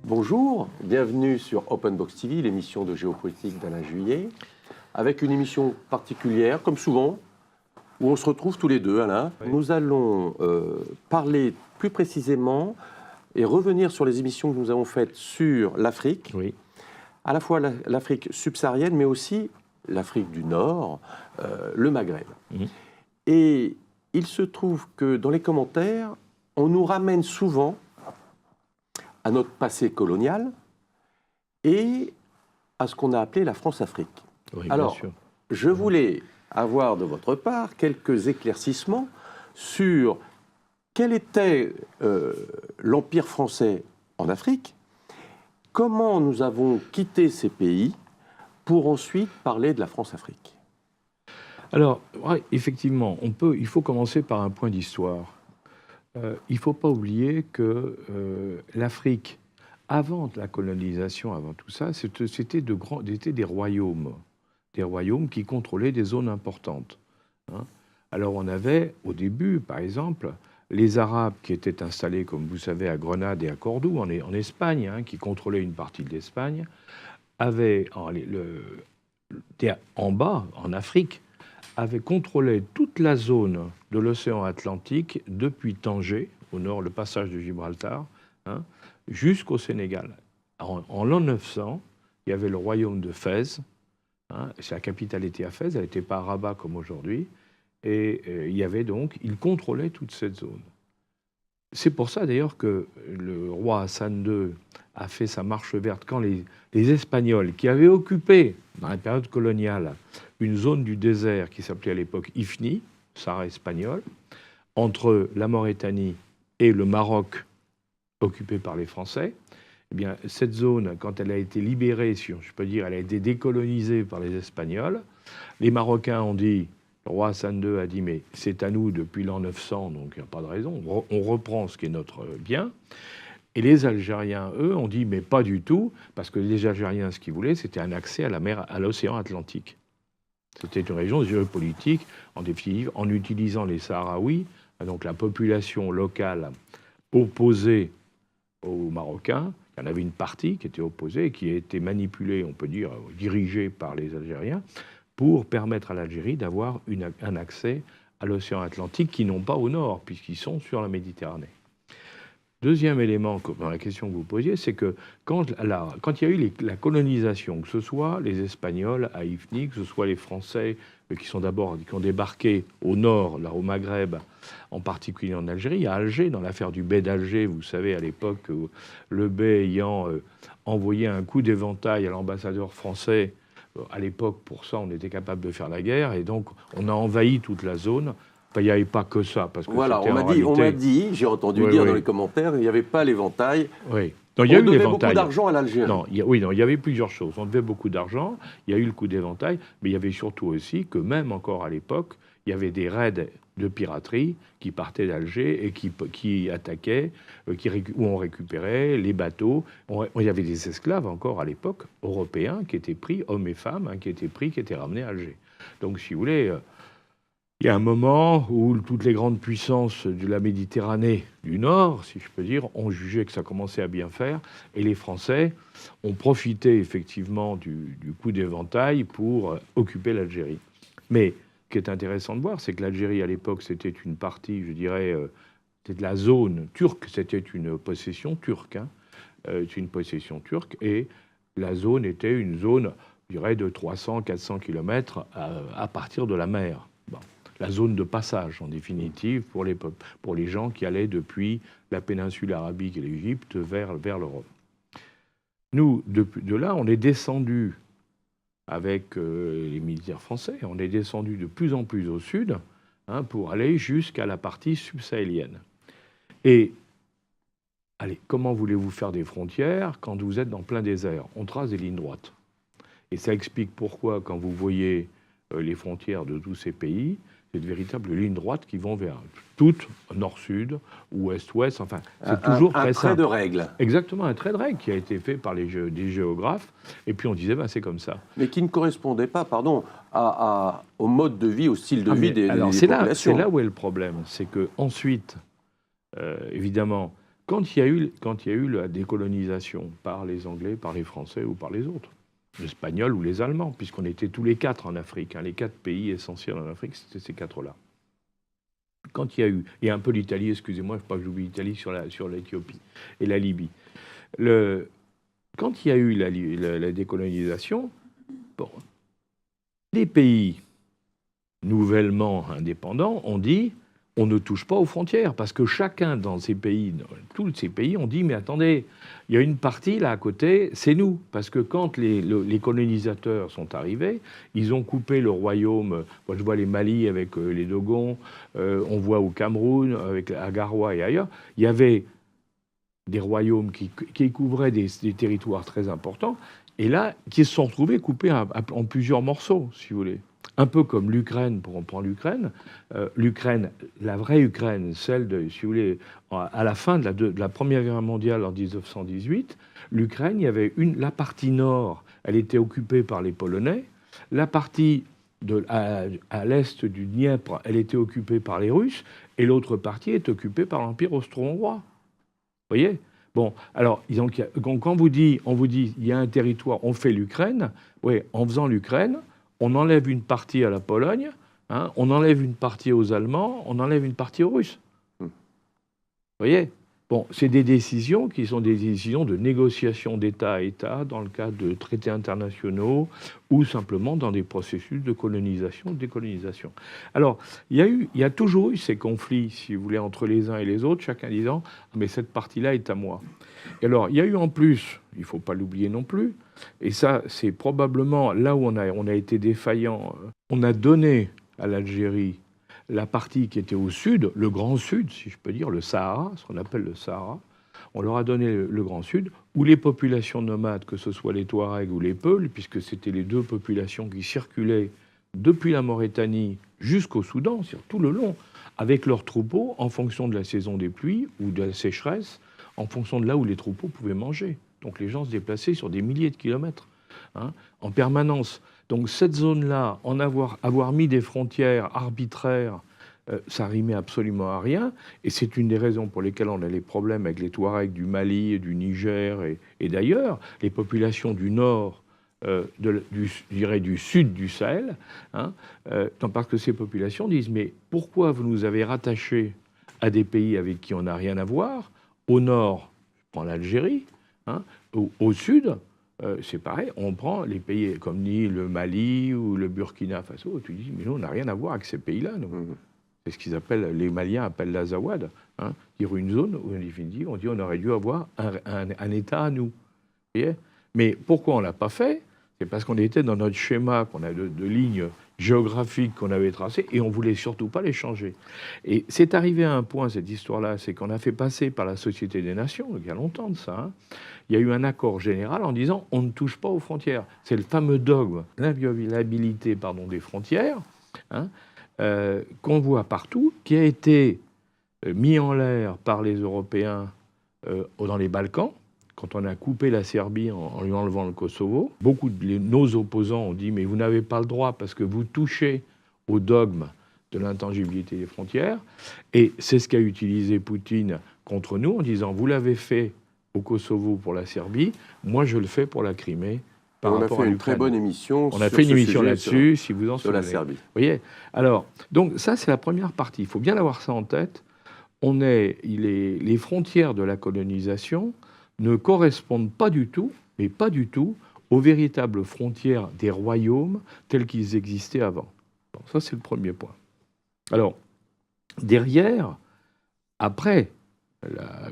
Bonjour, bienvenue sur Open Box TV, l'émission de géopolitique d'Alain Juillet, avec une émission particulière, comme souvent, où on se retrouve tous les deux, Alain. Oui. Nous allons parler plus précisément et revenir sur les émissions que nous avons faites sur l'Afrique, oui. À la fois l'Afrique subsaharienne, mais aussi l'Afrique du Nord, le Maghreb. Mmh. Et il se trouve que dans les commentaires, on nous ramène souvent à notre passé colonial et à ce qu'on a appelé la France-Afrique. Oui, alors, bien sûr. Je voulais avoir de votre part quelques éclaircissements sur quel était l'Empire français en Afrique, comment nous avons quitté ces pays pour ensuite parler de la France-Afrique. Alors, ouais, effectivement, il faut commencer par un point d'histoire. Il ne faut pas oublier que l'Afrique, avant la colonisation, avant tout ça, c'était des royaumes qui contrôlaient des zones importantes. Hein. Alors on avait, au début, par exemple, les Arabes qui étaient installés, comme vous savez, à Grenade et à Cordoue, en Espagne, hein, qui contrôlaient une partie de l'Espagne, avaient, en bas, en Afrique, avait contrôlé toute la zone de l'océan Atlantique, depuis Tanger, au nord, le passage de Gibraltar, hein, jusqu'au Sénégal. En l'an 900, il y avait le royaume de Fès, hein, la capitale était à Fès, elle n'était pas à Rabat comme aujourd'hui, et il contrôlait toute cette zone. C'est pour ça d'ailleurs que le roi Hassan II a fait sa marche verte quand les Espagnols, qui avaient occupé, dans la période coloniale, une zone du désert qui s'appelait à l'époque Ifni, Sahara espagnol, entre la Mauritanie et le Maroc occupé par les Français, eh bien, cette zone, quand elle a été libérée, si je peux dire, elle a été décolonisée par les Espagnols, les Marocains ont dit, le roi Hassan II a dit, mais c'est à nous depuis l'an 900, donc il n'y a pas de raison, on reprend ce qui est notre bien. Et les Algériens, eux, ont dit, mais pas du tout, parce que les Algériens, ce qu'ils voulaient, c'était un accès à la mer, à l'océan Atlantique. C'était une région géopolitique, en définitive, en utilisant les Sahraouis, donc la population locale opposée aux Marocains. Il y en avait une partie qui était opposée et qui a été manipulée, on peut dire, dirigée par les Algériens, pour permettre à l'Algérie d'avoir un accès à l'océan Atlantique qui n'ont pas au nord, puisqu'ils sont sur la Méditerranée. Deuxième élément dans la question que vous posiez, c'est que quand il y a eu la colonisation, que ce soit les Espagnols à Ifni, que ce soit les Français qui ont débarqué au nord, là au Maghreb, en particulier en Algérie, à Alger, dans l'affaire du bey d'Alger, vous savez, à l'époque, le bey ayant envoyé un coup d'éventail à l'ambassadeur français, à l'époque, pour ça, on était capable de faire la guerre, et donc on a envahi toute la zone. Enfin, il n'y avait pas que ça. Parce que voilà, on m'a dit, j'ai entendu dire dans les commentaires, il n'y avait pas l'éventail. Oui. On devait beaucoup d'argent à l'Algérie. Il y avait plusieurs choses. On devait beaucoup d'argent, il y a eu le coup d'éventail, mais il y avait surtout aussi que même encore à l'époque, il y avait des raids de piraterie qui partaient d'Alger et qui attaquaient, où on récupérait les bateaux. Il y avait des esclaves encore à l'époque, européens, qui étaient pris, hommes et femmes, hein, qui étaient ramenés à Alger. Donc, si vous voulez... il y a un moment où toutes les grandes puissances de la Méditerranée du Nord, si je peux dire, ont jugé que ça commençait à bien faire, et les Français ont profité effectivement du coup d'éventail pour occuper l'Algérie. Mais ce qui est intéressant de voir, c'est que l'Algérie, à l'époque, c'était une partie, je dirais, c'était de la zone turque, c'était une possession turque, hein, une possession turque, et la zone était une zone, je dirais, de 300-400 km à partir de la mer. Bon. La zone de passage, en définitive, pour les gens qui allaient depuis la péninsule arabique et l'Égypte vers l'Europe. Nous, de là, on est descendu avec les militaires français, on est descendu de plus en plus au sud, hein, pour aller jusqu'à la partie subsahélienne. Et, allez, comment voulez-vous faire des frontières quand vous êtes dans plein désert? On trace des lignes droites. Et ça explique pourquoi, quand vous voyez les frontières de tous ces pays, c'est de véritables lignes droites qui vont vers toutes, nord-sud, ouest-ouest, enfin, c'est toujours très simple. Un trait de règle. Exactement, un trait de règle qui a été fait par des géographes, et puis on disait, ben, c'est comme ça. Mais qui ne correspondait pas, pardon, au mode de vie, au style de vie des populations. C'est là où est le problème, c'est que ensuite, évidemment, quand il y a eu la décolonisation par les Anglais, par les Français ou par les autres, les Espagnols ou les Allemands, puisqu'on était tous les quatre en Afrique, hein, les 4 pays essentiels en Afrique, c'était ces 4-là. Quand il y a eu, et un peu l'Italie, excusez-moi, il ne faut pas que j'oublie l'Italie sur l'Éthiopie et la Libye. Quand il y a eu la décolonisation, bon, les pays nouvellement indépendants ont dit on ne touche pas aux frontières, parce que chacun dans ces pays, tous ces pays ont dit mais attendez, il y a une partie là à côté, c'est nous, parce que quand les colonisateurs sont arrivés, ils ont coupé le royaume. Moi je vois les Mali avec les Dogons, on voit au Cameroun avec Agaroua et ailleurs, il y avait des royaumes qui couvraient des territoires très importants, et là, qui se sont retrouvés coupés en plusieurs morceaux, si vous voulez. Un peu comme l'Ukraine, pour reprendre l'Ukraine. L'Ukraine, la vraie Ukraine, celle de, si vous voulez, à la fin de la Première Guerre mondiale en 1918, l'Ukraine, il y avait la partie nord, elle était occupée par les Polonais, la partie à l'est du Dniepr, elle était occupée par les Russes, et l'autre partie est occupée par l'Empire austro-hongrois. Vous voyez ? Bon, alors, donc, quand on vous dit, il y a un territoire, on fait l'Ukraine, oui, en faisant l'Ukraine, on enlève une partie à la Pologne, hein, on enlève une partie aux Allemands, on enlève une partie aux Russes. Vous voyez ? Bon, c'est des décisions qui sont des décisions de négociation d'État à État dans le cadre de traités internationaux ou simplement dans des processus de colonisation, de décolonisation. Alors, il y a toujours eu ces conflits, si vous voulez, entre les uns et les autres, chacun disant « mais cette partie-là est à moi ». Et alors, il y a eu en plus, il ne faut pas l'oublier non plus, et ça, c'est probablement là où on a été défaillant. On a donné à l'Algérie la partie qui était au sud, le Grand Sud, si je peux dire, le Sahara, ce qu'on appelle le Sahara. On leur a donné le Grand Sud, où les populations nomades, que ce soit les Touaregs ou les Peuls, puisque c'était les deux populations qui circulaient depuis la Mauritanie jusqu'au Soudan, sur tout le long, avec leurs troupeaux, en fonction de la saison des pluies ou de la sécheresse, en fonction de là où les troupeaux pouvaient manger. Donc les gens se déplaçaient sur des milliers de kilomètres, hein, en permanence. Donc cette zone-là, avoir mis des frontières arbitraires, ça rimait absolument à rien. Et c'est une des raisons pour lesquelles on a les problèmes avec les Touaregs du Mali, et du Niger et d'ailleurs. Les populations du nord, je dirais du sud du Sahel, hein, parce que ces populations disent « mais pourquoi vous nous avez rattachés à des pays avec qui on n'a rien à voir ? Au nord, je prends l'Algérie, hein, au sud, c'est pareil, on prend les pays comme le Mali ou le Burkina Faso, tu dis, mais nous, on n'a rien à voir avec ces pays-là. C'est ce qu'ils appellent, les Maliens appellent l'Azawad, hein, dire une zone où, en définitive, on dit on aurait dû avoir un État à nous. Vous voyez ? Mais pourquoi on ne l'a pas fait ? C'est parce qu'on était dans notre schéma, qu'on a de lignes géographiques qu'on avait tracées, et on ne voulait surtout pas les changer. Et c'est arrivé à un point, cette histoire-là, c'est qu'on a fait passer par la Société des Nations, il y a longtemps de ça, hein, il y a eu un accord général en disant on ne touche pas aux frontières. C'est le fameux dogme, l'inviolabilité des frontières, hein, qu'on voit partout, qui a été mis en l'air par les Européens dans les Balkans, quand on a coupé la Serbie en lui enlevant le Kosovo. Beaucoup de nos opposants ont dit « mais vous n'avez pas le droit parce que vous touchez au dogme de l'intangibilité des frontières ». Et c'est ce qu'a utilisé Poutine contre nous en disant « vous l'avez fait au Kosovo pour la Serbie, moi je le fais pour la Crimée ». On a fait une très bonne émission. On a fait une émission là-dessus, si vous en souvenez. Sur la Serbie. Vous voyez ? Alors, donc ça c'est la première partie. Il faut bien avoir ça en tête. Les frontières de la colonisation ne correspondent pas du tout, mais pas du tout, aux véritables frontières des royaumes tels qu'ils existaient avant. Bon, ça, c'est le premier point. Alors, derrière, après,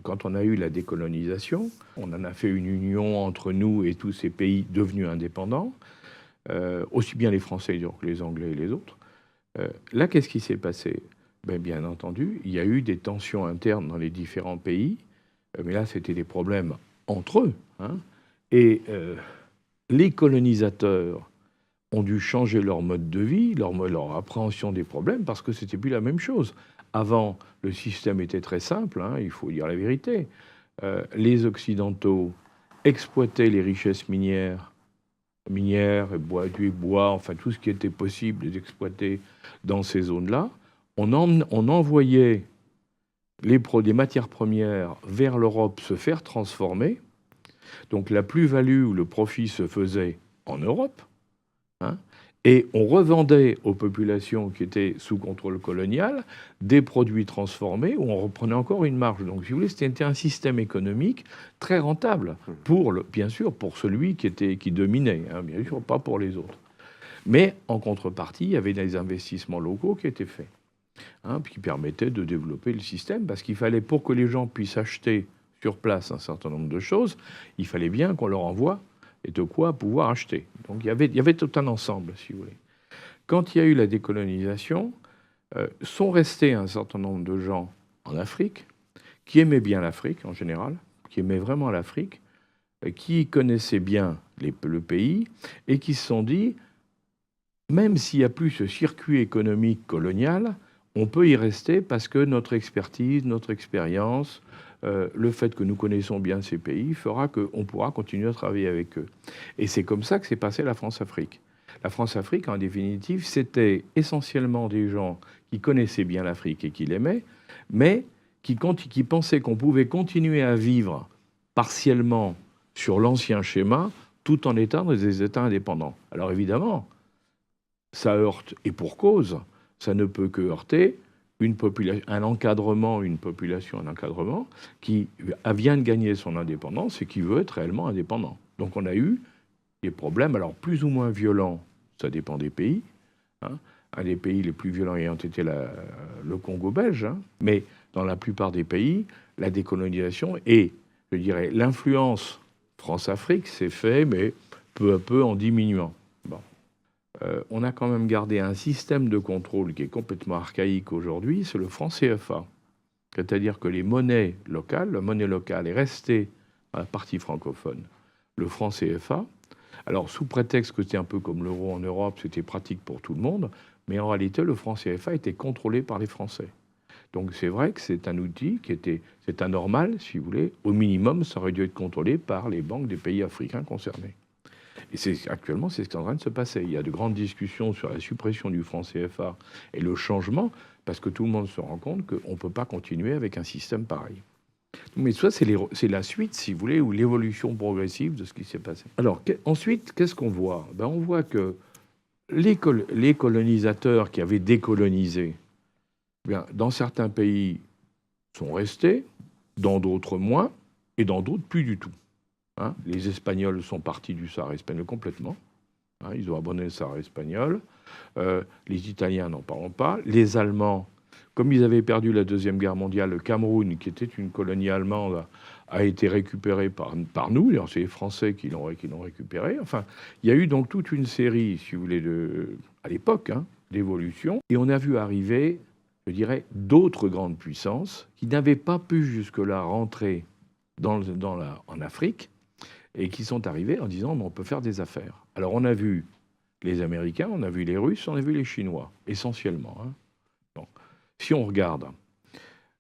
quand on a eu la décolonisation, on en a fait une union entre nous et tous ces pays devenus indépendants, aussi bien les Français que les Anglais et les autres. Là, qu'est-ce qui s'est passé ? Bien entendu, il y a eu des tensions internes dans les différents pays, mais là, c'était des problèmes entre eux. Hein, et les colonisateurs ont dû changer leur mode de vie, leur appréhension des problèmes, parce que c'était plus la même chose. Avant, le système était très simple, hein, il faut dire la vérité. Les Occidentaux exploitaient les richesses minières, du bois, enfin tout ce qui était possible d'exploiter dans ces zones-là. On envoyait les matières premières vers l'Europe se faire transformer. Donc la plus-value ou le profit se faisait en Europe, hein, et on revendait aux populations qui étaient sous contrôle colonial des produits transformés où on reprenait encore une marge. Donc, si vous voulez, c'était un système économique très rentable, bien sûr, pour celui qui dominait, hein, bien sûr, pas pour les autres. Mais en contrepartie, il y avait des investissements locaux qui étaient faits, hein, qui permettaient de développer le système, parce qu'il fallait, pour que les gens puissent acheter sur place un certain nombre de choses, il fallait bien qu'on leur envoie et de quoi pouvoir acheter. Donc il y avait tout un ensemble, si vous voulez. Quand il y a eu la décolonisation, sont restés un certain nombre de gens en Afrique, qui aimaient bien l'Afrique en général, qui aimaient vraiment l'Afrique, qui connaissaient bien le pays, et qui se sont dit, même s'il n'y a plus ce circuit économique colonial, on peut y rester parce que notre expertise, notre expérience, le fait que nous connaissons bien ces pays fera qu'on pourra continuer à travailler avec eux. Et c'est comme ça que s'est passée la France-Afrique. La France-Afrique, en définitive, c'était essentiellement des gens qui connaissaient bien l'Afrique et qui l'aimaient, mais qui pensaient qu'on pouvait continuer à vivre partiellement sur l'ancien schéma tout en étant des États indépendants. Alors évidemment, ça heurte, et pour cause, ça ne peut que heurter un encadrement qui vient de gagner son indépendance et qui veut être réellement indépendant. Donc on a eu des problèmes, alors plus ou moins violents, ça dépend des pays. Hein. Un des pays les plus violents ayant été le Congo belge, hein. Mais dans la plupart des pays, la décolonisation et, je dirais, l'influence France-Afrique s'est fait, mais peu à peu en diminuant. Bon. On a quand même gardé un système de contrôle qui est complètement archaïque aujourd'hui, c'est le franc CFA. C'est-à-dire que la monnaie locale est restée dans la partie francophone. Le franc CFA, alors sous prétexte que c'était un peu comme l'euro en Europe, c'était pratique pour tout le monde, mais en réalité, le franc CFA était contrôlé par les Français. Donc c'est vrai que c'est un outil c'est anormal, si vous voulez. Au minimum, ça aurait dû être contrôlé par les banques des pays africains concernés. Et actuellement, c'est ce qui est en train de se passer. Il y a de grandes discussions sur la suppression du franc CFA et le changement, parce que tout le monde se rend compte qu'on ne peut pas continuer avec un système pareil. Mais ça, c'est la suite, si vous voulez, ou l'évolution progressive de ce qui s'est passé. Alors, ensuite, qu'est-ce qu'on voit ? On voit que les colonisateurs qui avaient décolonisé, dans certains pays, sont restés, dans d'autres moins, et dans d'autres plus du tout. Hein, les Espagnols sont partis du Sahara espagnol complètement. Hein, ils ont abandonné le Sahara espagnol. Les Italiens, n'en parlons pas. Les Allemands, comme ils avaient perdu la Deuxième Guerre mondiale, le Cameroun, qui était une colonie allemande, a été récupéré par nous. C'est les Français qui l'ont récupéré. Enfin, il y a eu donc toute une série, si vous voulez, à l'époque, hein, d'évolutions. Et on a vu arriver, je dirais, d'autres grandes puissances qui n'avaient pas pu jusque-là rentrer en Afrique, et qui sont arrivés en disant on peut faire des affaires. Alors on a vu les Américains, on a vu les Russes, on a vu les Chinois, essentiellement. Hein. Bon. Si on regarde,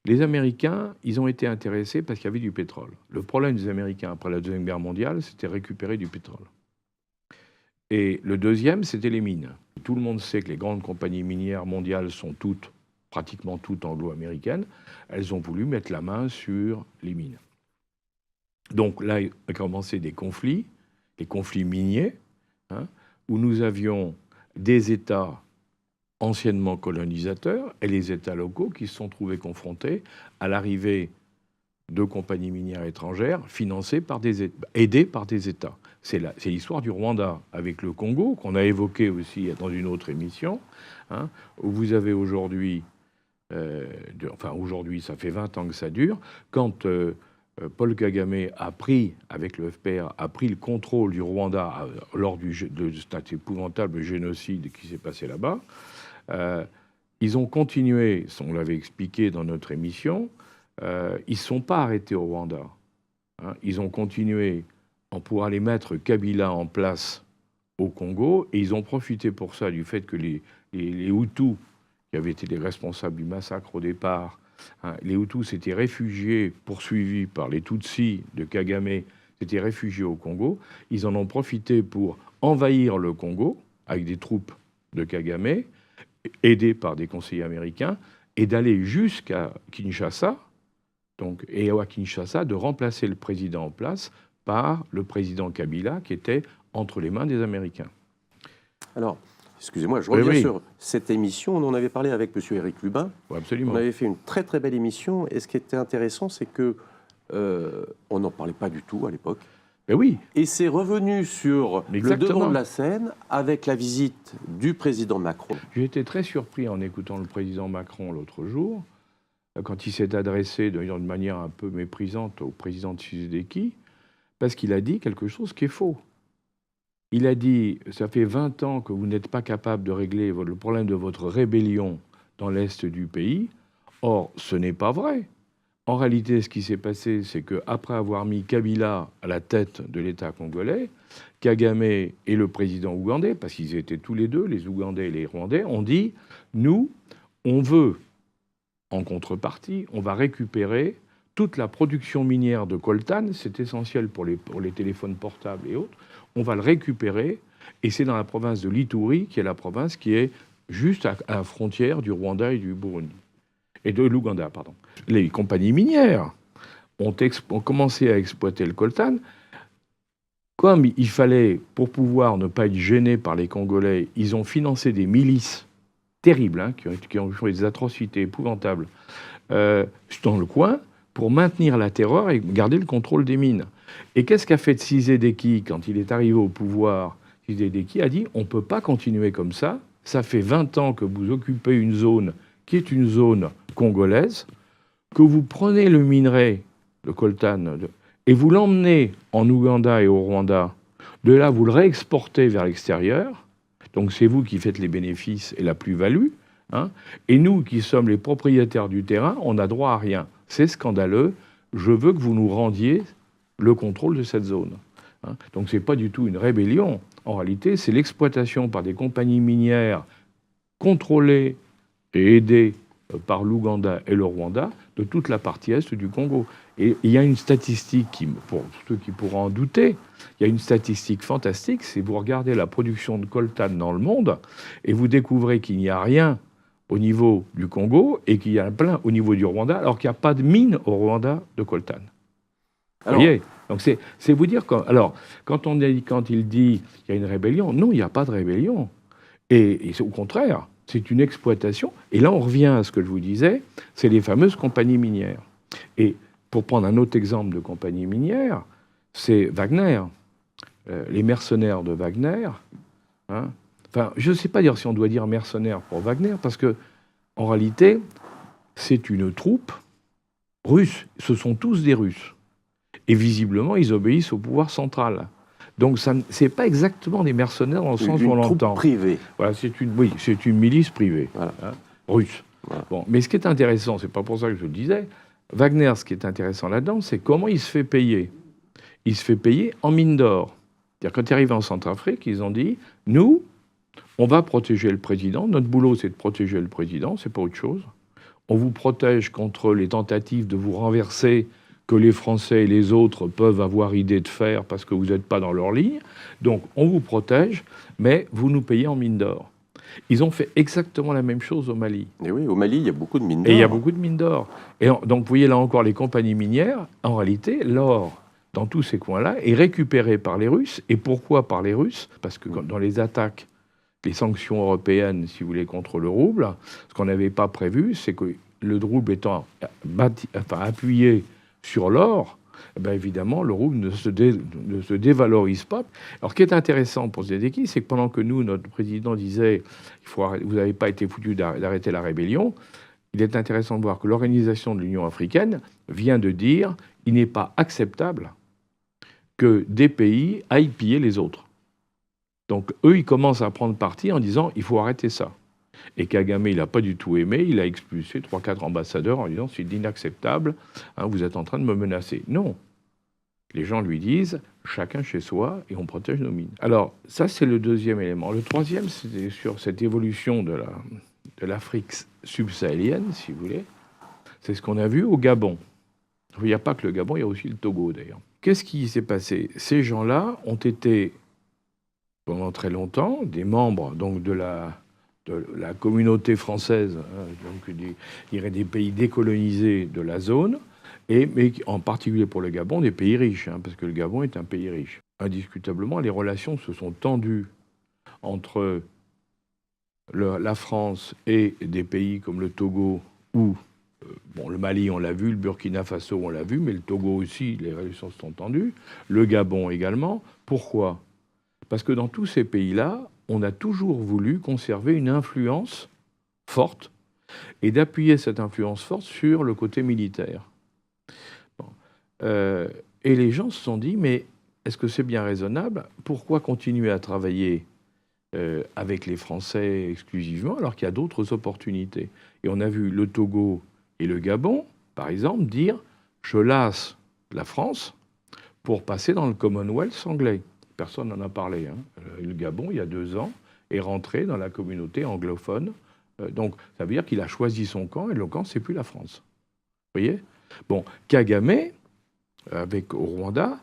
les Américains, ils ont été intéressés parce qu'il y avait du pétrole. Le problème des Américains après la Deuxième Guerre mondiale, c'était récupérer du pétrole. Et le deuxième, c'était les mines. Tout le monde sait que les grandes compagnies minières mondiales sont pratiquement toutes anglo-américaines. Elles ont voulu mettre la main sur les mines. Donc là, il a commencé des conflits miniers, hein, où nous avions des États anciennement colonisateurs et les États locaux qui se sont trouvés confrontés à l'arrivée de compagnies minières étrangères aidées par des États. C'est l'histoire du Rwanda avec le Congo, qu'on a évoqué aussi dans une autre émission, hein, où vous avez aujourd'hui, aujourd'hui, ça fait 20 ans que ça dure, quand... Paul Kagame avec le FPR, a pris le contrôle du Rwanda lors de cet épouvantable génocide qui s'est passé là-bas. Ils ont continué, on l'avait expliqué dans notre émission, ils ne sont pas arrêtés au Rwanda. Hein, ils ont continué pour aller mettre Kabila en place au Congo, et ils ont profité pour ça du fait que les Hutus, qui avaient été les responsables du massacre au départ, hein, les Hutus s'étaient réfugiés, poursuivis par les Tutsis de Kagame, s'étaient réfugiés au Congo. Ils en ont profité pour envahir le Congo avec des troupes de Kagame, aidées par des conseillers américains, et d'aller jusqu'à Kinshasa, Donc, et à Kinshasa, de remplacer le président en place par le président Kabila, qui était entre les mains des Américains. Alors, excusez-moi, je reviens sur cette émission. On en avait parlé avec M. Éric Lubin. Oui, absolument. On avait fait une très très belle émission. Et ce qui était intéressant, c'est que on n'en parlait pas du tout à l'époque. Mais oui. Et c'est revenu sur le devant de la scène avec la visite du président Macron. J'ai été très surpris en écoutant le président Macron l'autre jour, quand il s'est adressé de manière un peu méprisante au président Tshisekedi, parce qu'il a dit quelque chose qui est faux. Il a dit « ça fait 20 ans que vous n'êtes pas capable de régler le problème de votre rébellion dans l'est du pays. Or, ce n'est pas vrai. En réalité, ce qui s'est passé, c'est qu'après avoir mis Kabila à la tête de l'État congolais, Kagame et le président ougandais, parce qu'ils étaient tous les deux, les Ougandais et les Rwandais, ont dit « nous, on veut, en contrepartie, on va récupérer toute la production minière de coltan, c'est essentiel pour les téléphones portables et autres, on va le récupérer, et c'est dans la province de l'Ituri, qui est la province qui est juste à la frontière du Rwanda et du Burundi. Et de l'Ouganda, pardon. Les compagnies minières ont commencé à exploiter le coltan. Comme il fallait, pour pouvoir ne pas être gênés par les Congolais, ils ont financé des milices terribles, hein, qui ont fait des atrocités épouvantables dans le coin, pour maintenir la terreur et garder le contrôle des mines. Et qu'est-ce qu'a fait Tshisekedi quand il est arrivé au pouvoir? Tshisekedi a dit « on ne peut pas continuer comme ça. Ça fait 20 ans que vous occupez une zone qui est une zone congolaise, que vous prenez le minerai, le coltan, et vous l'emmenez en Ouganda et au Rwanda. De là, vous le réexportez vers l'extérieur. Donc c'est vous qui faites les bénéfices et la plus-value. Hein, et nous, qui sommes les propriétaires du terrain, on n'a droit à rien. C'est scandaleux. Je veux que vous nous rendiez le contrôle de cette zone. Hein. Donc ce n'est pas du tout une rébellion. En réalité, c'est l'exploitation par des compagnies minières contrôlées et aidées par l'Ouganda et le Rwanda de toute la partie est du Congo. Et il y a une statistique, pour ceux qui pourront en douter, il y a une statistique fantastique, c'est vous regardez la production de coltan dans le monde et vous découvrez qu'il n'y a rien au niveau du Congo et qu'il y a plein au niveau du Rwanda, alors qu'il n'y a pas de mine au Rwanda de coltan. Vous voyez ? Donc c'est vous dire... Alors, quand il dit qu'il y a une rébellion, non, il n'y a pas de rébellion. Et au contraire, c'est une exploitation. Et là, on revient à ce que je vous disais, c'est les fameuses compagnies minières. Et pour prendre un autre exemple de compagnie minière, c'est Wagner. Les mercenaires de Wagner. Hein, enfin, je ne sais pas dire si on doit dire mercenaires pour Wagner, parce que en réalité, c'est une troupe russe. Ce sont tous des Russes. Et visiblement, ils obéissent au pouvoir central. Donc, ce n'est pas exactement des mercenaires dans le sens où on l'entend. Une troupe privée. Voilà, c'est une milice privée, voilà. Hein, russe. Voilà. Bon, mais ce qui est intéressant, c'est pas pour ça que je le disais, Wagner, ce qui est intéressant là-dedans, c'est comment il se fait payer. Il se fait payer en mine d'or. C'est-à-dire, quand il arrive en Centrafrique, ils ont dit, nous, on va protéger le président. Notre boulot, c'est de protéger le président, c'est pas autre chose. On vous protège contre les tentatives de vous renverser que les Français et les autres peuvent avoir idée de faire parce que vous n'êtes pas dans leur ligne. Donc, on vous protège, mais vous nous payez en mine d'or. Ils ont fait exactement la même chose au Mali. Et oui, au Mali, il y a beaucoup de mines d'or. Et il y a beaucoup de mines d'or. Et donc, vous voyez là encore les compagnies minières. En réalité, l'or, dans tous ces coins-là, est récupéré par les Russes. Et pourquoi par les Russes? Parce que dans les attaques, les sanctions européennes, si vous voulez, contre le rouble, ce qu'on n'avait pas prévu, c'est que le rouble étant appuyé sur l'or, ben évidemment, le rouble ne se dévalorise pas. Alors, ce qui est intéressant pour Tshisekedi, c'est que pendant que nous, notre président disait vous n'avez pas été foutu d'arrêter la rébellion, il est intéressant de voir que l'Organisation de l'Union africaine vient de dire il n'est pas acceptable que des pays aillent piller les autres. Donc, eux, ils commencent à prendre parti en disant il faut arrêter ça. Et Kagame, il n'a pas du tout aimé, il a expulsé 3-4 ambassadeurs en disant « c'est inacceptable, hein, vous êtes en train de me menacer ». Non. Les gens lui disent « chacun chez soi et on protège nos mines ». Alors, ça, c'est le deuxième élément. Le troisième, c'est sur cette évolution de l'Afrique subsahélienne, si vous voulez. C'est ce qu'on a vu au Gabon. Il n'y a pas que le Gabon, il y a aussi le Togo, d'ailleurs. Qu'est-ce qui s'est passé? Ces gens-là ont été, pendant très longtemps, des membres donc, de la communauté française, hein, donc des pays décolonisés de la zone, mais en particulier pour le Gabon, des pays riches, hein, parce que le Gabon est un pays riche. Indiscutablement, les relations se sont tendues entre la France et des pays comme le Togo ou le Mali, on l'a vu, le Burkina Faso, on l'a vu, mais le Togo aussi, les relations se sont tendues, le Gabon également. Pourquoi ? Parce que dans tous ces pays-là, on a toujours voulu conserver une influence forte et d'appuyer cette influence forte sur le côté militaire. Bon. Et les gens se sont dit, mais est-ce que c'est bien raisonnable ? Pourquoi continuer à travailler avec les Français exclusivement alors qu'il y a d'autres opportunités ? Et on a vu le Togo et le Gabon, par exemple, dire « je lasse la France pour passer dans le Commonwealth anglais ». Personne n'en a parlé. Hein. Le Gabon, il y a 2 ans, est rentré dans la communauté anglophone. Donc, ça veut dire qu'il a choisi son camp, et le camp, c'est plus la France. Vous voyez ? Bon, Kagame, au Rwanda,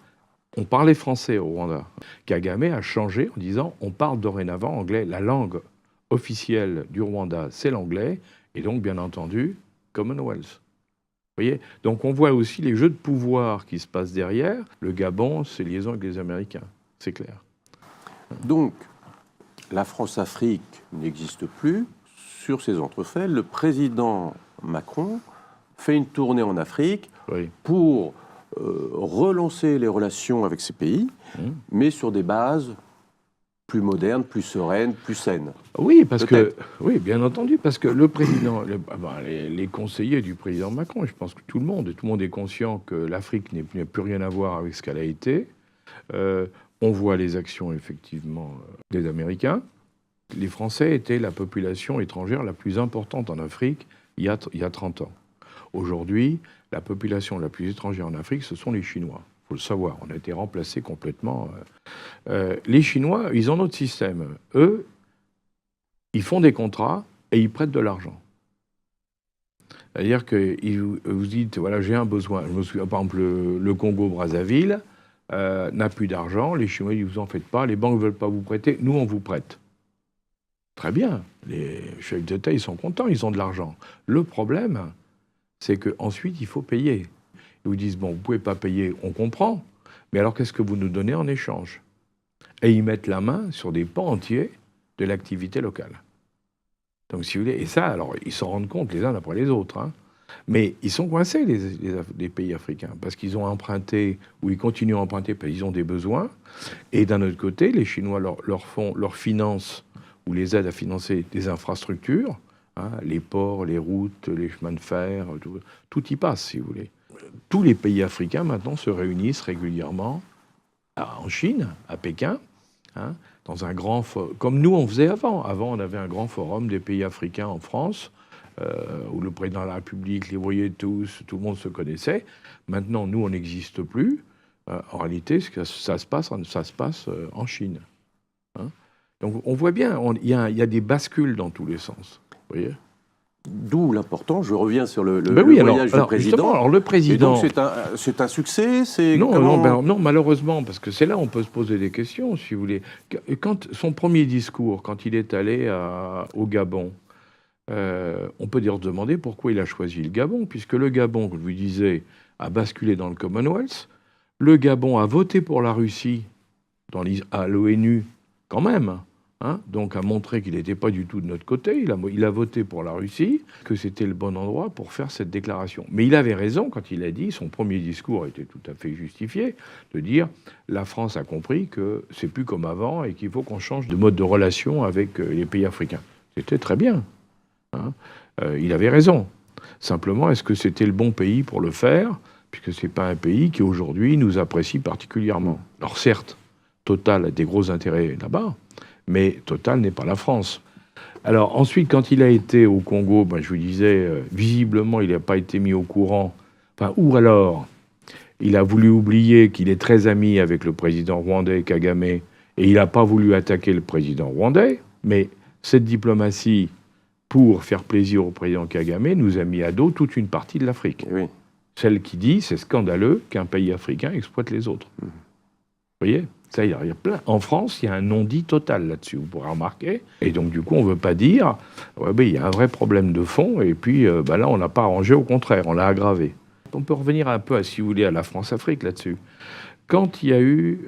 on parlait français au Rwanda. Kagame a changé en disant on parle dorénavant anglais. La langue officielle du Rwanda, c'est l'anglais, et donc, bien entendu, Commonwealth. Vous voyez ? Donc, on voit aussi les jeux de pouvoir qui se passent derrière. Le Gabon, c'est liaison avec les Américains. C'est clair. Donc, la France-Afrique n'existe plus. Sur ces entrefaits, le président Macron fait une tournée en Afrique pour relancer les relations avec ces pays, mais sur des bases plus modernes, plus sereines, plus saines. Oui, oui, bien entendu, parce que le président, les conseillers du président Macron, je pense que tout le monde est conscient que l'Afrique n'a plus rien à voir avec ce qu'elle a été. On voit les actions, effectivement, des Américains. Les Français étaient la population étrangère la plus importante en Afrique il y a 30 ans. Aujourd'hui, la population la plus étrangère en Afrique, ce sont les Chinois. Il faut le savoir, on a été remplacés complètement. Les Chinois, ils ont notre système. Eux, ils font des contrats et ils prêtent de l'argent. C'est-à-dire que vous dites, voilà, j'ai un besoin. Je me souviens, par exemple, le Congo-Brazzaville, n'a plus d'argent, les Chinois, ils vous en faites pas, les banques ne veulent pas vous prêter, nous, on vous prête. Très bien, les chefs d'État, ils sont contents, ils ont de l'argent. Le problème, c'est qu'ensuite, il faut payer. Ils vous disent, bon, vous ne pouvez pas payer, on comprend, mais alors qu'est-ce que vous nous donnez en échange ? Et ils mettent la main sur des pans entiers de l'activité locale. Donc, si vous voulez, et ça, alors, ils s'en rendent compte les uns après les autres, hein. Mais ils sont coincés, les pays africains, parce qu'ils ont emprunté, ou ils continuent à emprunter parce qu'ils ont des besoins. Et d'un autre côté, les Chinois leur financent, ou les aident à financer des infrastructures, hein, les ports, les routes, les chemins de fer, tout y passe, si vous voulez. Tous les pays africains, maintenant, se réunissent régulièrement en Chine, à Pékin, hein, dans un grand forum, comme nous, on faisait avant. Avant, on avait un grand forum des pays africains en France, où le président de la République les voyait tous, tout le monde se connaissait. Maintenant, nous, on n'existe plus. En réalité, ça se passe en Chine. Hein. Donc, on voit bien, il y a des bascules dans tous les sens. Vous voyez ? D'où l'important, je reviens sur le voyage du président. Alors, le président... Et donc, c'est un succès, non, malheureusement, parce que c'est là où on peut se poser des questions, si vous voulez. Quand son premier discours, quand il est allé au Gabon, on peut dire se demander pourquoi il a choisi le Gabon, puisque le Gabon, comme je vous disais, a basculé dans le Commonwealth. Le Gabon a voté pour la Russie à l'ONU, quand même, hein, donc a montré qu'il n'était pas du tout de notre côté. Il a voté pour la Russie, que c'était le bon endroit pour faire cette déclaration. Mais il avait raison quand il a dit, son premier discours était tout à fait justifié, de dire la France a compris que c'est plus comme avant et qu'il faut qu'on change de mode de relation avec les pays africains. C'était très bien. Hein. Il avait raison. Simplement, est-ce que c'était le bon pays pour le faire ? Puisque ce n'est pas un pays qui, aujourd'hui, nous apprécie particulièrement. Alors certes, Total a des gros intérêts là-bas, mais Total n'est pas la France. Alors ensuite, quand il a été au Congo, je vous disais, visiblement, il n'a pas été mis au courant. Enfin, ou alors, il a voulu oublier qu'il est très ami avec le président rwandais, Kagame, et il n'a pas voulu attaquer le président rwandais, mais cette diplomatie... pour faire plaisir au président Kagame, nous a mis à dos toute une partie de l'Afrique. Oui. Celle qui dit c'est scandaleux qu'un pays africain exploite les autres. Vous voyez ? Ça, il y a plein. En France, il y a un non-dit total là-dessus, vous pourrez remarquer. Et donc, du coup, on ne veut pas dire il y a un vrai problème de fond, et puis là, on n'a pas arrangé, au contraire, on l'a aggravé. on peut revenir un peu, si vous voulez, à la France-Afrique là-dessus. Quand il y a eu,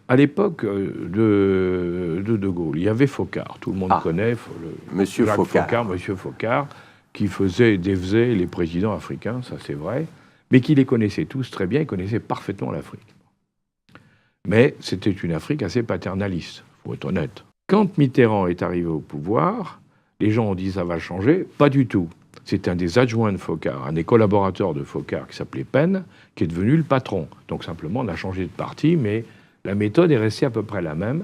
à l'époque de Gaulle, il y avait Foccart, tout le monde connaît, Monsieur Foccart. Monsieur Foccart, qui défaisait les présidents africains, ça c'est vrai, mais qui les connaissait tous très bien, il connaissait parfaitement l'Afrique. Mais c'était une Afrique assez paternaliste, il faut être honnête. Quand Mitterrand est arrivé au pouvoir, les gens ont dit ça va changer, pas du tout. C'est un des adjoints de Foccart, un des collaborateurs de Foccart qui s'appelait Penn, qui est devenu le patron. Donc simplement, on a changé de parti, mais la méthode est restée à peu près la même.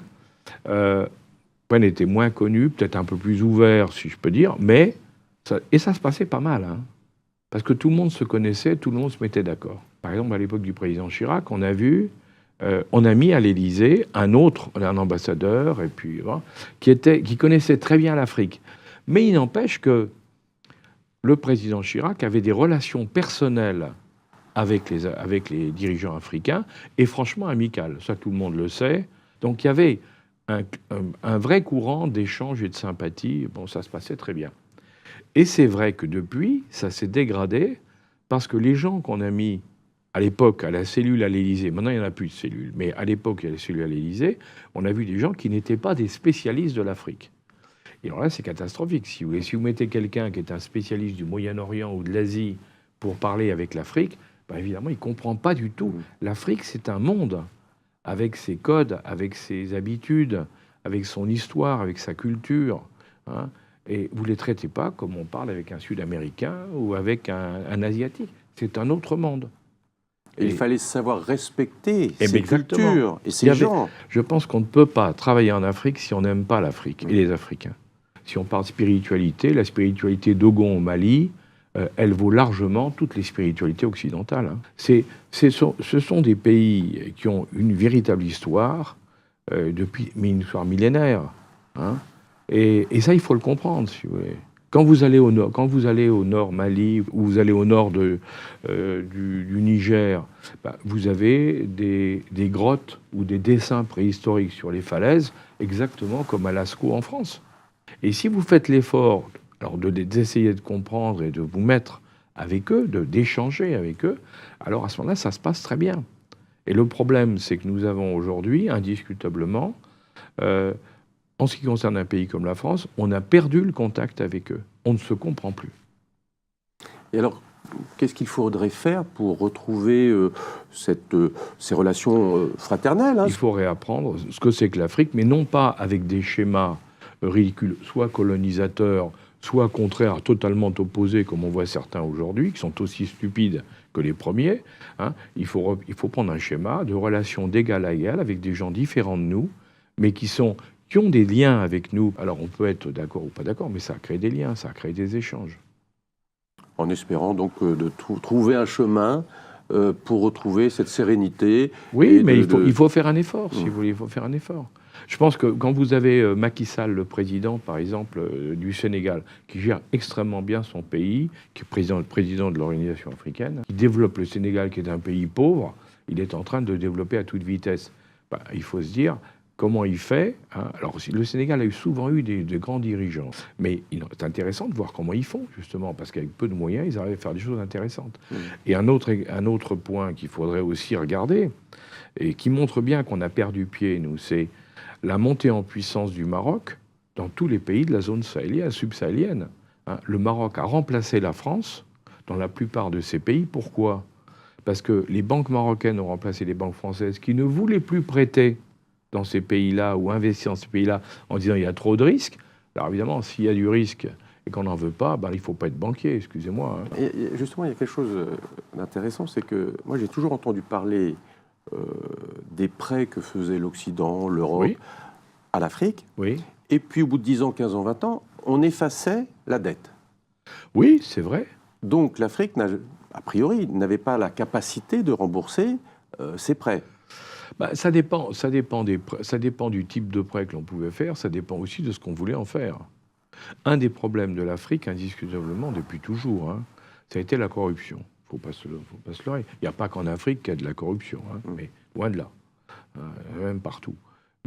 Penn était moins connu, peut-être un peu plus ouvert, si je peux dire, mais ça se passait pas mal, hein, parce que tout le monde se connaissait, tout le monde se mettait d'accord. Par exemple, à l'époque du président Chirac, on a mis à l'Élysée un ambassadeur, et puis qui connaissait très bien l'Afrique. Mais il n'empêche que le président Chirac avait des relations personnelles avec les dirigeants africains, et franchement amicales. Ça, tout le monde le sait. Donc il y avait un vrai courant d'échange et de sympathie. Bon, ça se passait très bien. Et c'est vrai que depuis, ça s'est dégradé, parce que les gens qu'on a mis à l'époque à la cellule à l'Élysée, maintenant il n'y en a plus de cellule, mais à l'époque, il y a la cellule à l'Élysée, on a vu des gens qui n'étaient pas des spécialistes de l'Afrique. Et alors là, c'est catastrophique. Si vous mettez quelqu'un qui est un spécialiste du Moyen-Orient ou de l'Asie pour parler avec l'Afrique, ben évidemment, il ne comprend pas du tout. L'Afrique, c'est un monde, avec ses codes, avec ses habitudes, avec son histoire, avec sa culture. Hein, et vous ne les traitez pas comme on parle avec un Sud-Américain ou avec un Asiatique. C'est un autre monde. Et il fallait savoir respecter ces cultures et ces gens. Je pense qu'on ne peut pas travailler en Afrique si on n'aime pas l'Afrique et les Africains. Si on parle de spiritualité, la spiritualité Dogon au Mali, elle vaut largement toutes les spiritualités occidentales. Hein. Ce sont des pays qui ont une véritable histoire, mais une histoire millénaire. Hein. Et ça, il faut le comprendre, si vous voulez. Quand vous allez au nord Mali, ou vous allez au nord du Niger, vous avez des grottes ou des dessins préhistoriques sur les falaises, exactement comme à Lascaux en France. Et si vous faites l'effort d'essayer de comprendre et de vous mettre avec eux, d'échanger avec eux, alors à ce moment-là, ça se passe très bien. Et le problème, c'est que nous avons aujourd'hui, indiscutablement, en ce qui concerne un pays comme la France, on a perdu le contact avec eux. On ne se comprend plus. Et alors, qu'est-ce qu'il faudrait faire pour retrouver ces relations fraternelles, hein? Il faut réapprendre ce que c'est que l'Afrique, mais non pas avec des schémas ridicules, soit colonisateurs, soit contraires, totalement opposés, comme on voit certains aujourd'hui, qui sont aussi stupides que les premiers. Hein. Il faut prendre un schéma de relations d'égal à égal avec des gens différents de nous, mais qui ont des liens avec nous. Alors on peut être d'accord ou pas d'accord, mais ça crée des liens, ça crée des échanges. En espérant donc de trouver un chemin pour retrouver cette sérénité. Oui, mais il faut faire un effort, si vous voulez, il faut faire un effort. Je pense que quand vous avez Macky Sall, le président, par exemple, du Sénégal, qui gère extrêmement bien son pays, qui est président de l'Organisation africaine, qui développe le Sénégal, qui est un pays pauvre, il est en train de développer à toute vitesse. Il faut se dire... Comment il fait, hein. Alors, le Sénégal a souvent eu de grands dirigeants. Mais c'est intéressant de voir comment ils font, justement, parce qu'avec peu de moyens, ils arrivent à faire des choses intéressantes. Et un autre point qu'il faudrait aussi regarder, et qui montre bien qu'on a perdu pied, nous, c'est la montée en puissance du Maroc dans tous les pays de la zone sahélienne, subsahélienne. Hein. Le Maroc a remplacé la France dans la plupart de ces pays. Pourquoi ? Parce que les banques marocaines ont remplacé les banques françaises qui ne voulaient plus prêter dans ces pays-là ou investir dans ces pays-là en disant il y a trop de risques. Alors évidemment, s'il y a du risque et qu'on n'en veut pas, il ne faut pas être banquier, excusez-moi. Hein. Et justement, il y a quelque chose d'intéressant, c'est que moi j'ai toujours entendu parler des prêts que faisait l'Occident, l'Europe, à l'Afrique. Oui. Et puis au bout de 10 ans, 15 ans, 20 ans, on effaçait la dette. Oui, c'est vrai. Donc l'Afrique, a priori, n'avait pas la capacité de rembourser ses prêts. Ça dépend du type de prêt que l'on pouvait faire, ça dépend aussi de ce qu'on voulait en faire. Un des problèmes de l'Afrique, indiscutablement, depuis toujours, hein, ça a été la corruption. Il ne faut pas se leurrer. Il n'y a pas qu'en Afrique qu'il y a de la corruption, hein, mais loin de là, même partout.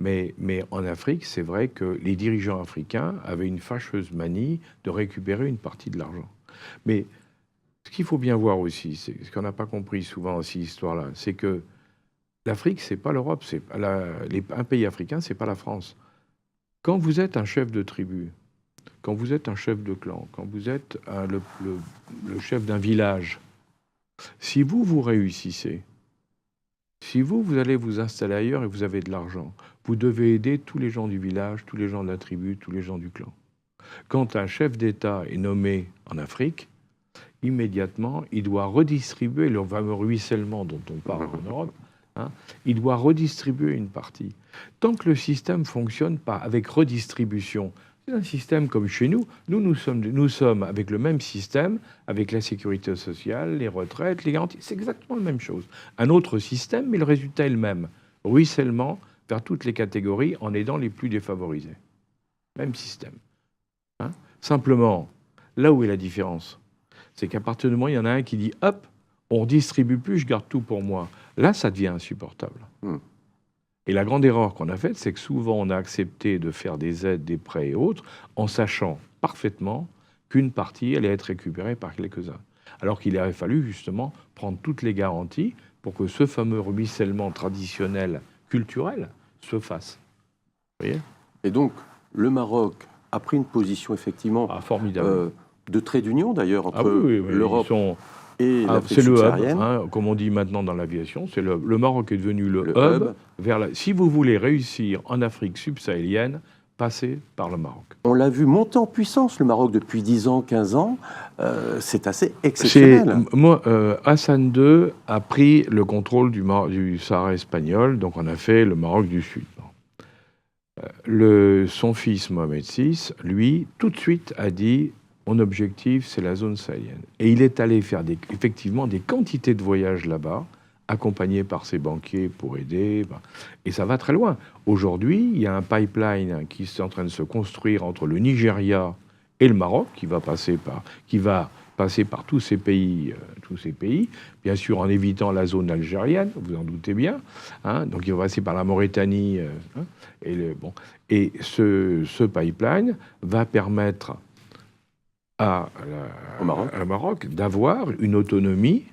Mais en Afrique, c'est vrai que les dirigeants africains avaient une fâcheuse manie de récupérer une partie de l'argent. Mais Ce qu'il faut bien voir aussi, c'est ce qu'on n'a pas compris souvent aussi, l'histoire-là, c'est que l'Afrique, c'est pas l'Europe, un pays africain, c'est pas la France. Quand vous êtes un chef de tribu, quand vous êtes un chef de clan, quand vous êtes le chef d'un village, si vous réussissez, si vous allez vous installer ailleurs et vous avez de l'argent, vous devez aider tous les gens du village, tous les gens de la tribu, tous les gens du clan. Quand un chef d'État est nommé en Afrique, immédiatement, il doit redistribuer le fameux ruissellement dont on parle en Europe. Il doit redistribuer une partie. Tant que le système ne fonctionne pas avec redistribution, c'est un système comme chez nous. Nous sommes avec le même système, avec la sécurité sociale, les retraites, les garanties. C'est exactement la même chose. Un autre système, mais le résultat est le même. Ruissellement vers toutes les catégories en aidant les plus défavorisés. Même système. Simplement, là où est la différence, c'est qu'à partir du moment où il y en a un qui dit « hop, on ne redistribue plus, je garde tout pour moi », là, ça devient insupportable. Et la grande erreur qu'on a faite, c'est que souvent, on a accepté de faire des aides, des prêts et autres, en sachant parfaitement qu'une partie allait être récupérée par quelques-uns. Alors qu'il aurait fallu, justement, prendre toutes les garanties pour que ce fameux ruissellement traditionnel, culturel, se fasse. Vous voyez ? Et donc, le Maroc a pris une position, effectivement, formidable. De trait d'union, d'ailleurs, entre l'Europe et l'Afrique subsaharienne. C'est le hub, comme on dit maintenant dans l'aviation. Le Maroc est devenu le hub. Si vous voulez réussir en Afrique subsaharienne, passez par le Maroc. On l'a vu monter en puissance, le Maroc, depuis 10 ans, 15 ans. C'est assez exceptionnel. Hassan II a pris le contrôle du Sahara espagnol, donc on a fait le Maroc du Sud. Son fils, Mohamed VI, lui, tout de suite a dit « Mon objectif, c'est la zone sahélienne ». Et il est allé faire effectivement des quantités de voyages là-bas, accompagné par ses banquiers pour aider. Et ça va très loin. Aujourd'hui, il y a un pipeline qui est en train de se construire entre le Nigeria et le Maroc, qui va passer par tous ces pays, bien sûr en évitant la zone algérienne, vous en doutez bien. Donc il va passer par la Mauritanie. Et ce pipeline va permettre au Maroc d'avoir une autonomie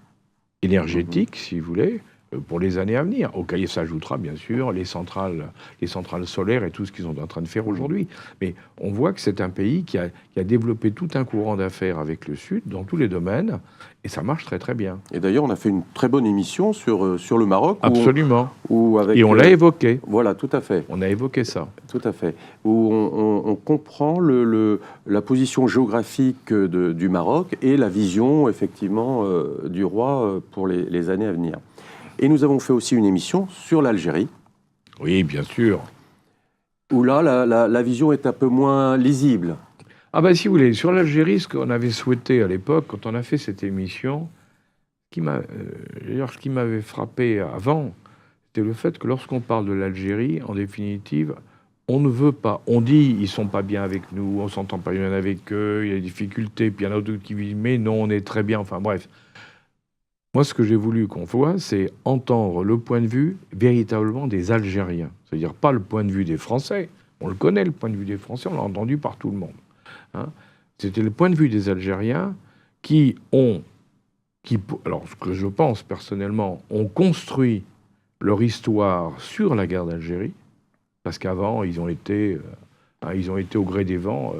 énergétique, si vous voulez, pour les années à venir, auquel s'ajoutera bien sûr les centrales solaires et tout ce qu'ils sont en train de faire aujourd'hui. Mais on voit que c'est un pays qui a développé tout un courant d'affaires avec le Sud dans tous les domaines, et ça marche très très bien. Et d'ailleurs, on a fait une très bonne émission sur le Maroc. Absolument. Et on l'a évoqué. Voilà, tout à fait. On a évoqué ça. Tout à fait. Où on comprend la position géographique du Maroc et la vision, effectivement, du roi pour les années à venir. Et nous avons fait aussi une émission sur l'Algérie. Oui, bien sûr. Où là, la vision est un peu moins lisible. Ah ben, si vous voulez, sur l'Algérie, ce qu'on avait souhaité à l'époque, quand on a fait cette émission, ce qui m'avait frappé avant, c'était le fait que lorsqu'on parle de l'Algérie, en définitive, on ne veut pas. On dit ils sont pas bien avec nous, on s'entend pas bien avec eux, il y a des difficultés, puis il y en a d'autres qui disent mais non, on est très bien. Enfin bref. Moi, ce que j'ai voulu qu'on voit, c'est entendre le point de vue véritablement des Algériens. C'est-à-dire pas le point de vue des Français. On le connaît, le point de vue des Français, on l'a entendu par tout le monde. C'était le point de vue des Algériens alors ce que je pense personnellement, ont construit leur histoire sur la guerre d'Algérie, parce qu'avant, ils ont été au gré des vents,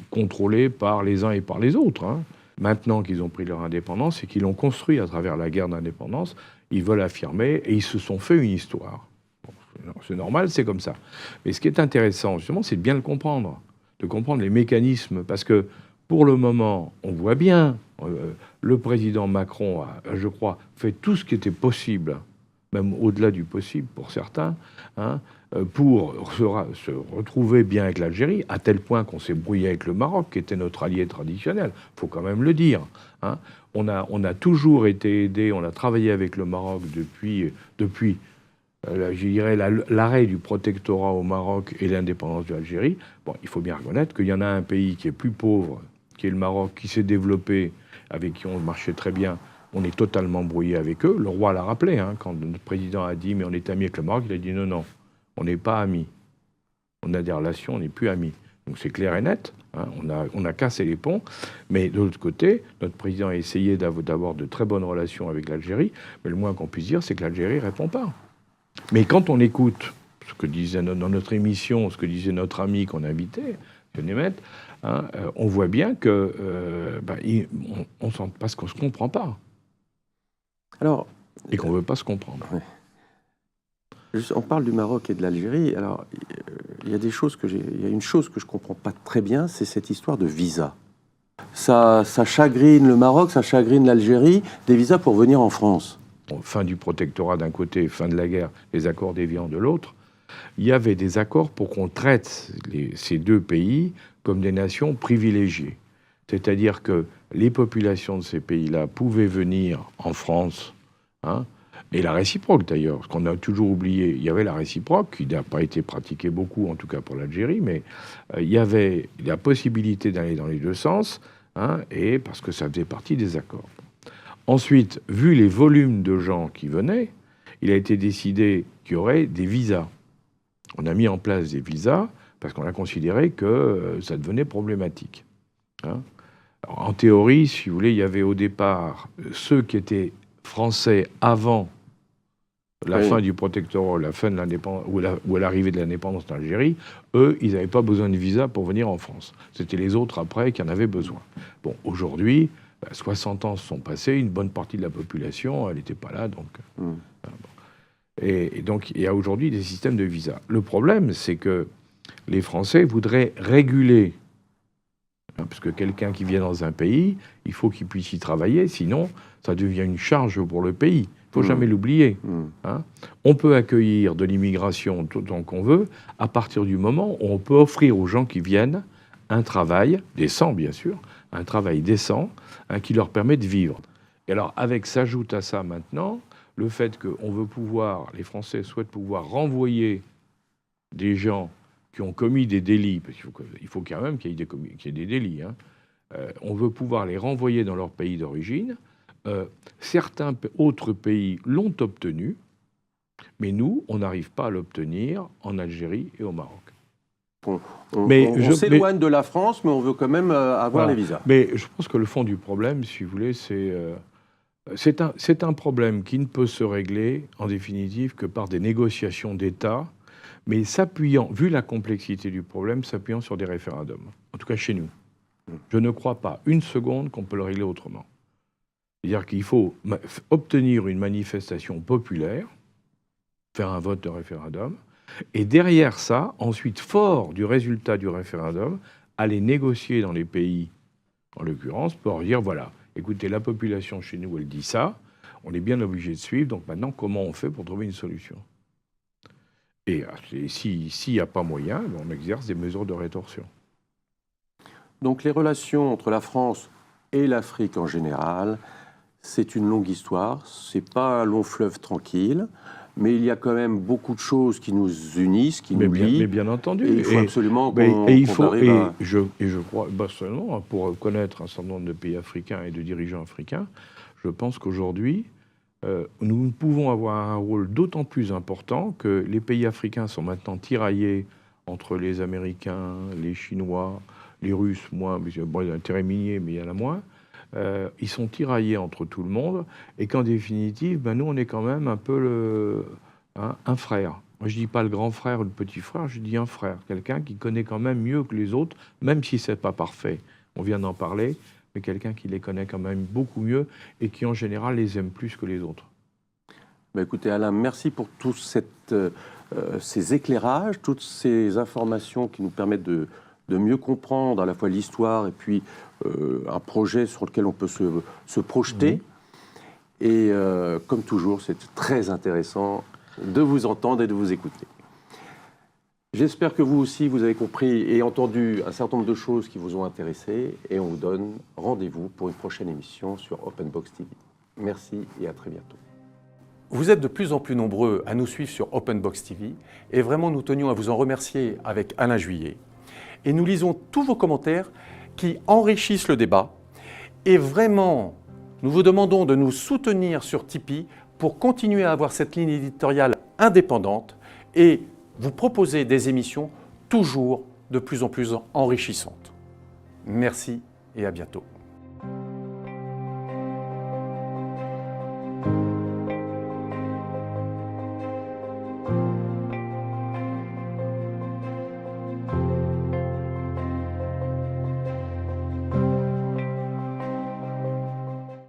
contrôlés par les uns et par les autres. Maintenant qu'ils ont pris leur indépendance et qu'ils l'ont construit à travers la guerre d'indépendance, ils veulent affirmer et ils se sont fait une histoire. Bon, c'est normal, c'est comme ça. Mais ce qui est intéressant, justement, c'est de bien le comprendre, de comprendre les mécanismes, parce que pour le moment, on voit bien, le président Macron a, je crois, fait tout ce qui était possible, même au-delà du possible pour certains, pour se retrouver bien avec l'Algérie, à tel point qu'on s'est brouillé avec le Maroc, qui était notre allié traditionnel, il faut quand même le dire. On a toujours été aidé, on a travaillé avec le Maroc depuis je dirais, l'arrêt du protectorat au Maroc et l'indépendance de l'Algérie. Bon, il faut bien reconnaître qu'il y en a un pays qui est plus pauvre, qui est le Maroc, qui s'est développé, avec qui on marchait très bien. On est totalement brouillé avec eux. Le roi l'a rappelé, quand notre président a dit « mais on est amis avec le Maroc », il a dit « non, on n'est pas amis. On a des relations, on n'est plus amis. Donc c'est clair et net. Hein, on a cassé les ponts. Mais de l'autre côté, notre président a essayé d'avoir de très bonnes relations avec l'Algérie. Mais le moins qu'on puisse dire, c'est que l'Algérie ne répond pas. Mais quand on écoute ce que disait dans notre émission, ce que disait notre ami qu'on a invité, M. Nemeth, hein, on voit bien que on sent parce qu'on ne se comprend pas. Alors, et qu'on ne veut pas se comprendre. Ouais. On parle du Maroc et de l'Algérie. Alors, il y a une chose que je ne comprends pas très bien, c'est cette histoire de visa. Ça chagrine le Maroc, ça chagrine l'Algérie, des visas pour venir en France. Fin du protectorat d'un côté, fin de la guerre, les accords d'Évian de l'autre. Il y avait des accords pour qu'on traite ces deux pays comme des nations privilégiées. C'est-à-dire que les populations de ces pays-là pouvaient venir en France, hein, et la réciproque d'ailleurs, ce qu'on a toujours oublié, il y avait la réciproque, qui n'a pas été pratiquée beaucoup, en tout cas pour l'Algérie, mais il y avait la possibilité d'aller dans les deux sens, hein, et parce que ça faisait partie des accords. Ensuite, vu les volumes de gens qui venaient, il a été décidé qu'il y aurait des visas. On a mis en place des visas parce qu'on a considéré que ça devenait problématique. Hein. Alors, en théorie, si vous voulez, il y avait au départ ceux qui étaient français avant la fin du protectorat, la fin de l'indépendance, ou à l'arrivée de l'indépendance d'Algérie. Eux, ils n'avaient pas besoin de visa pour venir en France. C'était les autres après qui en avaient besoin. Bon, aujourd'hui, 60 ans se sont passés, une bonne partie de la population, elle n'était pas là, donc... Et donc, il y a aujourd'hui des systèmes de visa. Le problème, c'est que les Français voudraient réguler, hein, parce que quelqu'un qui vient dans un pays, il faut qu'il puisse y travailler, sinon ça devient une charge pour le pays. Il ne faut jamais l'oublier. Hein. On peut accueillir de l'immigration autant qu'on veut, à partir du moment où on peut offrir aux gens qui viennent un travail, décent bien sûr, un travail décent, hein, qui leur permet de vivre. Et alors, s'ajoute à ça maintenant le fait qu'on veut pouvoir, les Français souhaitent pouvoir renvoyer des gens qui ont commis des délits, parce qu'il faut quand même qu'il y ait des délits, hein. On veut pouvoir les renvoyer dans leur pays d'origine. Certains autres pays l'ont obtenu, mais nous, on n'arrive pas à l'obtenir en Algérie et au Maroc. On s'éloigne de la France, mais on veut quand même avoir les visas. Mais je pense que le fond du problème, si vous voulez, c'est un problème qui ne peut se régler, en définitive, que par des négociations d'État, mais s'appuyant, vu la complexité du problème, s'appuyant sur des référendums. En tout cas, chez nous. Je ne crois pas une seconde qu'on peut le régler autrement. C'est-à-dire qu'il faut obtenir une manifestation populaire, faire un vote de référendum, et derrière ça, ensuite, fort du résultat du référendum, aller négocier dans les pays, en l'occurrence, pour dire, voilà, écoutez, la population chez nous, elle dit ça, on est bien obligé de suivre, donc maintenant, comment on fait pour trouver une solution? Et s'il n'y a pas moyen, on exerce des mesures de rétorsion. Donc les relations entre la France et l'Afrique en général, c'est une longue histoire, c'est pas un long fleuve tranquille, mais il y a quand même beaucoup de choses qui nous unissent, qui nous lient. Mais bien entendu. Et il faut absolument qu'on arrive à... je crois, personnellement, pour connaître un certain nombre de pays africains et de dirigeants africains, je pense qu'aujourd'hui, nous pouvons avoir un rôle d'autant plus important que les pays africains sont maintenant tiraillés entre les Américains, les Chinois, les Russes, moins, il y a intérêt minier, mais il y en a moins. Ils sont tiraillés entre tout le monde, et qu'en définitive, nous, on est quand même un peu un frère. Moi, je dis pas le grand frère ou le petit frère, je dis un frère, quelqu'un qui connaît quand même mieux que les autres, même si c'est pas parfait. On vient d'en parler, mais quelqu'un qui les connaît quand même beaucoup mieux et qui, en général, les aime plus que les autres. Écoutez, Alain, merci pour tous ces éclairages, toutes ces informations qui nous permettent de mieux comprendre à la fois l'histoire et puis un projet sur lequel on peut se projeter. Et comme toujours, c'est très intéressant de vous entendre et de vous écouter. J'espère que vous aussi, vous avez compris et entendu un certain nombre de choses qui vous ont intéressé, et on vous donne rendez-vous pour une prochaine émission sur Open Box TV. Merci et à très bientôt. Vous êtes de plus en plus nombreux à nous suivre sur Open Box TV, et vraiment nous tenions à vous en remercier avec Alain Juillet. Et nous lisons tous vos commentaires qui enrichissent le débat. Et vraiment, nous vous demandons de nous soutenir sur Tipeee pour continuer à avoir cette ligne éditoriale indépendante et vous proposer des émissions toujours de plus en plus enrichissantes. Merci et à bientôt.